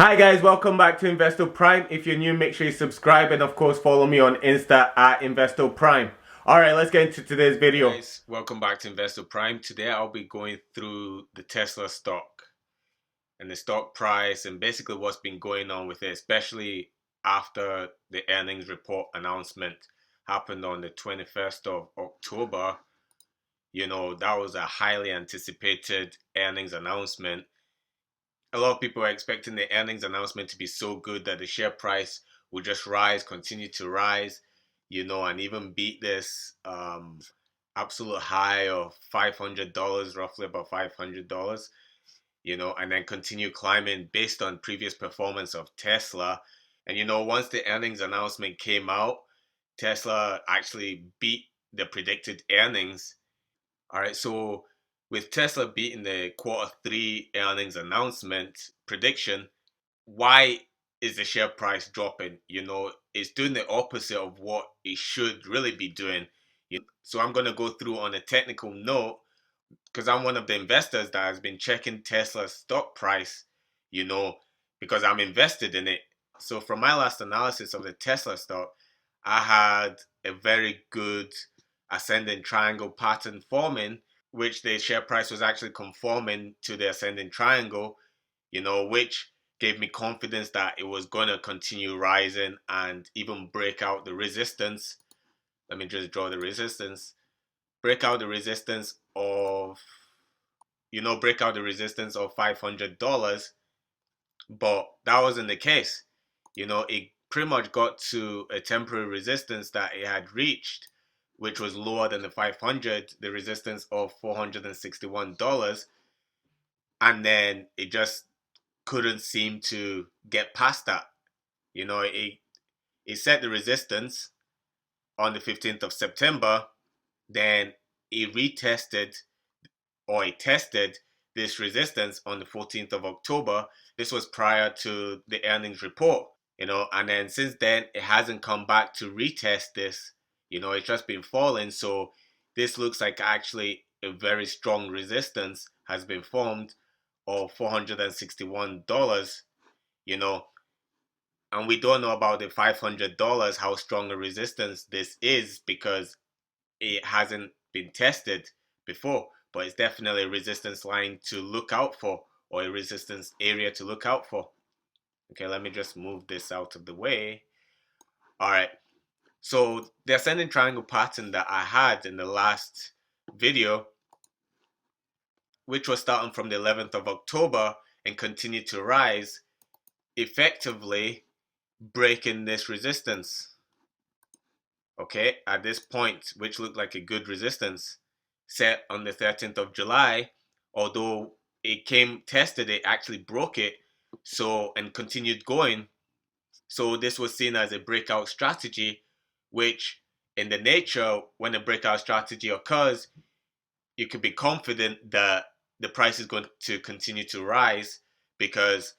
Hi guys, welcome back to Investor Prime. If you're new, make sure you subscribe and of course follow me on Insta at Investor Prime. Alright, let's get into today's video. Guys, welcome back to Investor Prime. Today I'll be going through the Tesla stock and the stock price and basically what's been going on with it, especially after the earnings report announcement happened on the 21st of October. You know, that was a highly anticipated earnings announcement. A lot of people are expecting the earnings announcement to be so good that the share price will just rise, continue to rise, you know, and even beat this absolute high of $500, roughly about $500, you know, and then continue climbing based on previous performance of Tesla. And, you know, once the earnings announcement came out, Tesla actually beat the predicted earnings. All right, so with Tesla beating the Q3 earnings announcement prediction, why is the share price dropping? You know, it's doing the opposite of what it should really be doing. So I'm going to go through on a technical note because I'm one of the investors that has been checking Tesla's stock price, you know, because I'm invested in it. So from my last analysis of the Tesla stock, I had a very good ascending triangle pattern forming, which the share price was actually conforming to the ascending triangle, you know, which gave me confidence that it was going to continue rising and even break out the resistance. Let me just draw the resistance. Break out the resistance of, break out the resistance of $500. But that wasn't the case. You know, it pretty much got to a temporary resistance that it had reached, which was lower than the 500, the resistance of $461. And then it just couldn't seem to get past that. You know, it set the resistance on the 15th of September, then it retested or it tested this resistance on the 14th of October. This was prior to the earnings report, you know, and then since then it hasn't come back to retest this. You know, it's just been falling. So this looks like actually a very strong resistance has been formed of $461, you know, and we don't know about the $500 how strong a resistance this is because it hasn't been tested before, but it's definitely a resistance line to look out for or a resistance area to look out for. Okay, let me just move this out of the way. All right, so the ascending triangle pattern that I had in the last video, which was starting from the 11th of October and continued to rise, effectively breaking this resistance. Okay, at this point, which looked like a good resistance, set on the 13th of July, although it came tested, it actually broke it, so and continued going. So this was seen as a breakout strategy, which in the nature, when a breakout strategy occurs, you could be confident that the price is going to continue to rise because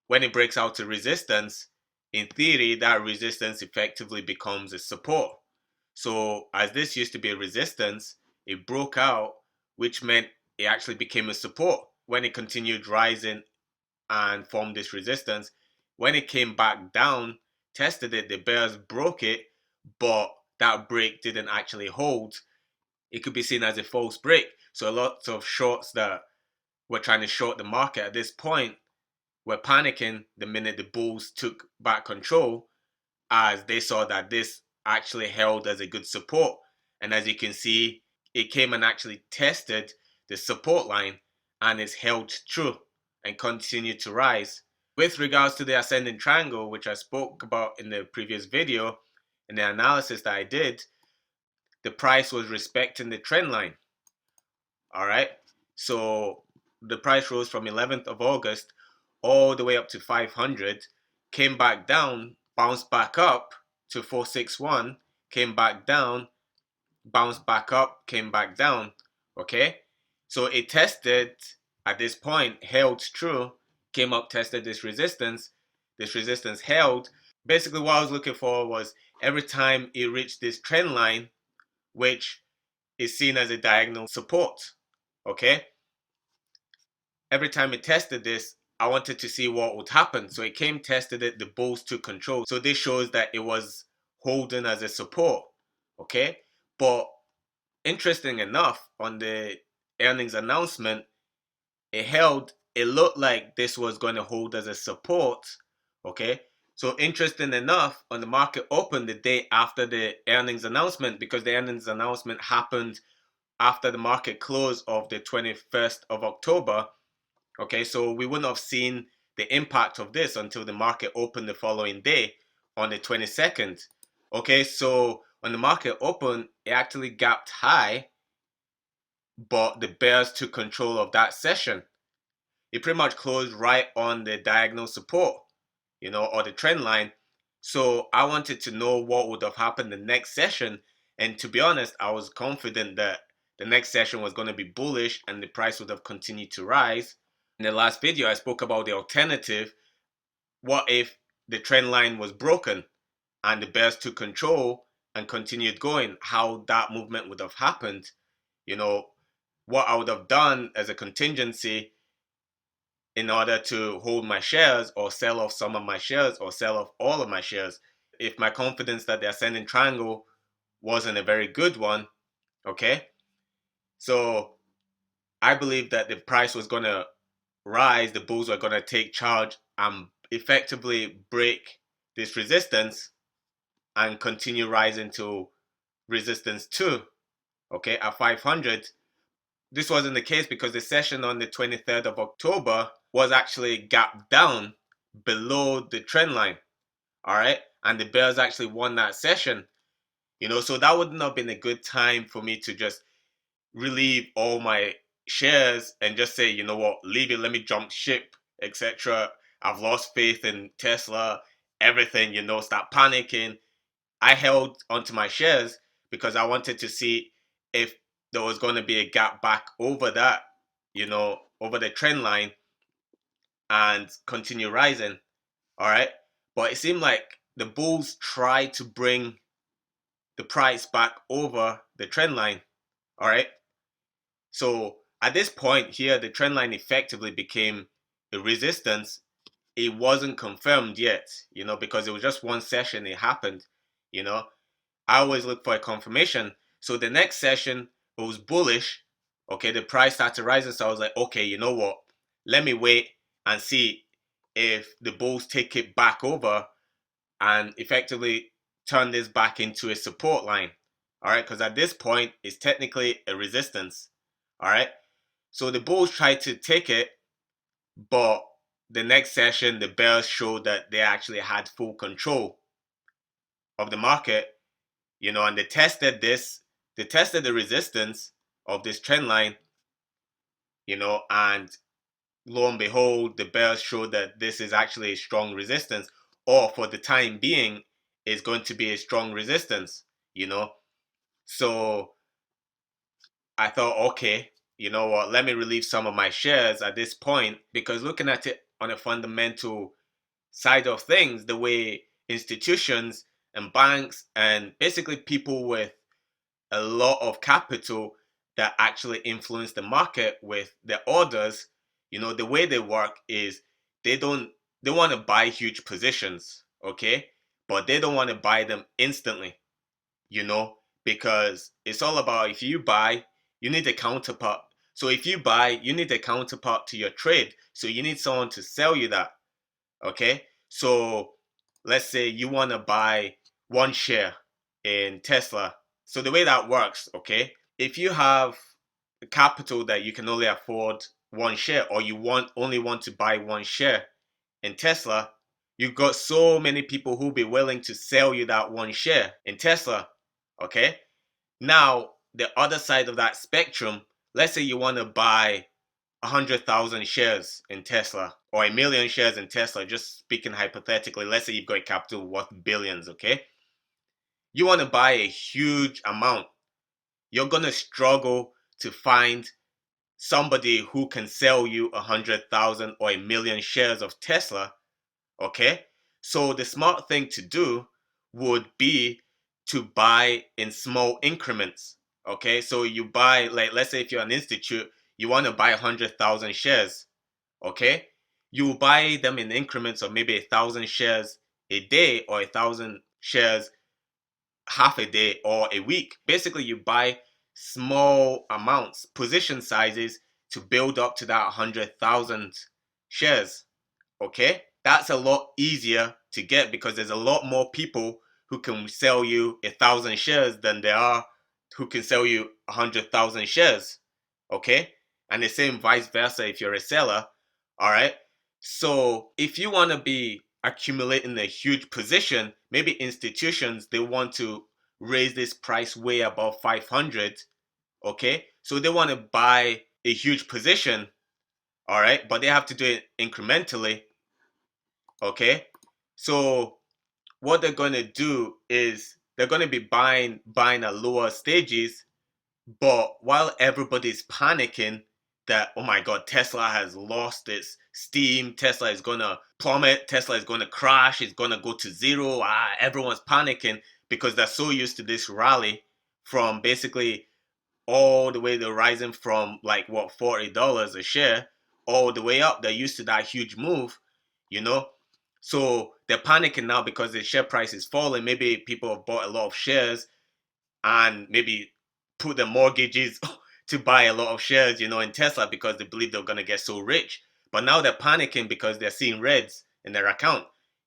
when it breaks out to resistance, in theory, that resistance effectively becomes a support. So as this used to be a resistance, it broke out, which meant it actually became a support. When it continued rising and formed this resistance, when it came back down, tested it, the bears broke it, but that break didn't actually hold. It could be seen as a false break. So a lot of shorts that were trying to short the market at this point were panicking the minute the bulls took back control, as they saw that this actually held as a good support. And as you can see, it came and actually tested the support line and it's held true and continued to rise. With regards to the ascending triangle, which I spoke about in the previous video, in the analysis that I did, the price was respecting the trend line. All right. So the price rose from 11th of August all the way up to 500, came back down, bounced back up to 461, came back down, bounced back up, came back down. Okay. So it tested at this point, held true, came up, tested this resistance. This resistance held. Basically, what I was looking for was every time it reached this trend line, which is seen as a diagonal support. Okay. Every time it tested this, I wanted to see what would happen. So it came, tested it, the bulls took control. So this shows that it was holding as a support. Okay. But interesting enough, on the earnings announcement, it looked like this was going to hold as a support. Okay. So interesting enough, on the market open the day after the earnings announcement, because the earnings announcement happened after the market close of the 21st of October. Okay, so we wouldn't have seen the impact of this until the market opened the following day on the 22nd. Okay, so when the market opened, it actually gapped high, but the bears took control of that session. It pretty much closed right on the diagonal support, or the trend line. So I wanted to know what would have happened the next session. And to be honest, I was confident that the next session was going to be bullish and the price would have continued to rise. In the last video, I spoke about the alternative. What if the trend line was broken and the bears took control and continued going? How that movement would have happened? What I would have done as a contingency in order to hold my shares or sell off some of my shares or sell off all of my shares. If my confidence that the ascending triangle wasn't a very good one, okay? So I believe that the price was going to rise, the bulls were going to take charge and effectively break this resistance and continue rising to resistance 2, okay, at 500. This wasn't the case because the session on the 23rd of October was actually gapped down below the trend line. All right. And the bears actually won that session. So that wouldn't have been a good time for me to just relieve all my shares and just say, you know what, leave it, let me jump ship, etc. I've lost faith in Tesla, everything, start panicking. I held onto my shares because I wanted to see if there was going to be a gap back over that, over the trend line and continue rising. All right. But it seemed like the bulls tried to bring the price back over the trend line. All right. So at this point here, the trend line effectively became a resistance. It wasn't confirmed yet, because it was just one session it happened, I always look for a confirmation. So the next session, it was bullish. Okay, the price started rising. So I was like, okay, you know what? Let me wait and see if the bulls take it back over and effectively turn this back into a support line. All right, because at this point, it's technically a resistance. All right, so the bulls tried to take it, but the next session, the bears showed that they actually had full control of the market, and they tested the resistance of this trend line, and lo and behold, the bears showed that this is actually a strong resistance, or for the time being, is going to be a strong resistance, So I thought, okay, you know what, let me relieve some of my shares at this point, because looking at it on a fundamental side of things, the way institutions and banks and basically people with a lot of capital that actually influence the market with their orders, the way they work is they want to buy huge positions, okay? But they don't want to buy them instantly, you know, because it's all about, if you buy, you need a counterpart. So if you buy, you need a counterpart to your trade. So you need someone to sell you that, okay? So let's say you want to buy one share in Tesla. So the way that works, okay, if you have capital that you can only afford one share, or you only want to buy one share in Tesla, you've got so many people who'll be willing to sell you that one share in Tesla. Okay. Now, the other side of that spectrum, let's say you want to buy 100,000 shares in Tesla or 1,000,000 shares in Tesla, just speaking hypothetically. Let's say you've got capital worth billions, okay? You want to buy a huge amount. You're going to struggle to find somebody who can sell you 100,000 or 1,000,000 shares of Tesla, okay? So the smart thing to do would be to buy in small increments, okay? So you buy, like, let's say if you're an institute, you want to buy 100,000 shares, okay? you will buy them in increments of maybe 1,000 shares a day or 1,000 shares half a day or a week. Basically, you buy small amounts, position sizes to build up to that 100,000 shares. Okay, that's a lot easier to get because there's a lot more people who can sell you 1,000 shares than there are who can sell you 100,000 shares. Okay, and the same vice versa if you're a seller. All right, so if you want to be accumulating a huge position, maybe institutions, they want to raise this price way above 500. Okay, so they want to buy a huge position. All right, but they have to do it incrementally. Okay, so what they're going to do is they're going to be buying at lower stages, but while everybody's panicking that, oh my god, Tesla has lost its steam, Tesla is going to plummet, Tesla is going to crash, it's going to go to zero, everyone's panicking because they're so used to this rally from basically all the way they're rising from like what, $40 a share all the way up. They're used to that huge move, you know. So they're panicking now because the share price is falling. Maybe people have bought a lot of shares and maybe put their mortgages to buy a lot of shares, you know, in Tesla because they believe they're gonna get so rich. But now they're panicking because they're seeing reds in their account.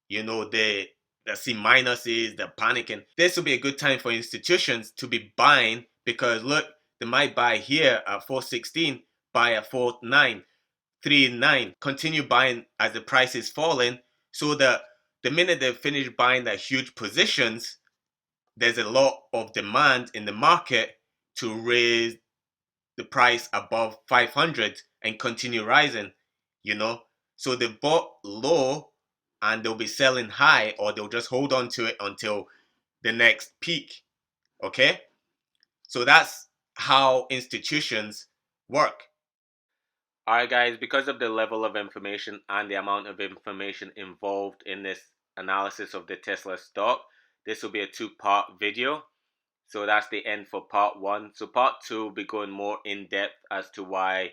You know, they're seeing minuses, they're panicking. This will be a good time for institutions to be buying because look, they might buy here at 416, buy at 49, 39, continue buying as the price is falling, so that the minute they finish buying that huge positions, there's a lot of demand in the market to raise the price above 500 and continue rising, you know. So they bought low and they'll be selling high, or they'll just hold on to it until the next peak. Okay, so that's how institutions work. All right, guys, because of the level of information and the amount of information involved in this analysis of the Tesla stock, this will be a two-part video. So that's the end for part one. So part two will be going more in depth as to why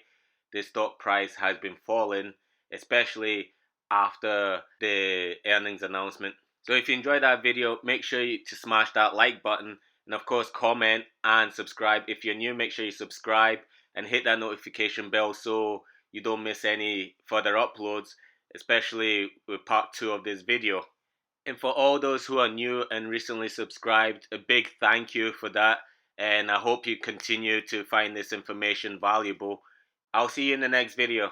the stock price has been falling, especially after the earnings announcement. So if you enjoyed that video, make sure to smash that like button, and of course comment and subscribe. If you're new, make sure you subscribe and hit that notification bell so you don't miss any further uploads, especially with part two of this video. And for all those who are new and recently subscribed, a big thank you for that. And I hope you continue to find this information valuable. I'll see you in the next video.